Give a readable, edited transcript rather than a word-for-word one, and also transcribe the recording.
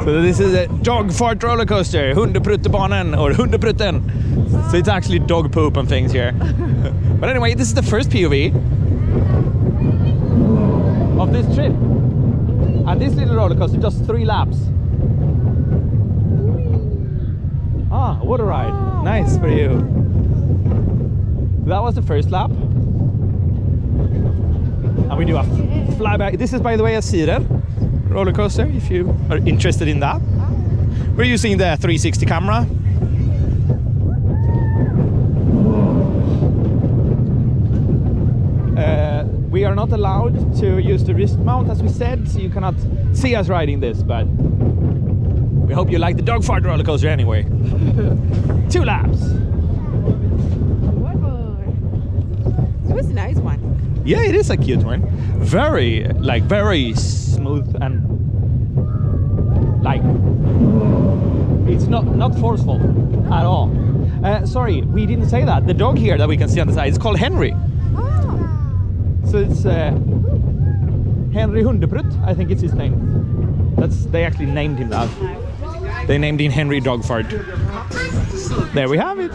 So this is a dog fart roller coaster, Hundepruttebanen or Hundeprutten. So it's actually dog poop and things here. But anyway, this is the first POV of this trip. And this little roller coaster does 3 laps. Ah, water ride. Nice for you. That was the first lap. And we do a flyback. This is, by the way, a seated roller coaster, if you are interested in that. We're using the 360 camera. We are not allowed to use the wrist mount, as we said, so you cannot see us riding this, but we hope you like the dog fart roller coaster anyway. 2 laps. It was a nice one. Yeah, it is a cute one. Very smooth and like it's not forceful at all. Sorry, we didn't say that. The dog here that we can see on the side is called Henry. So it's Henry Hundeprutt, I think it's his name. They actually named him that. They named him Henry Dogfart. There we have it.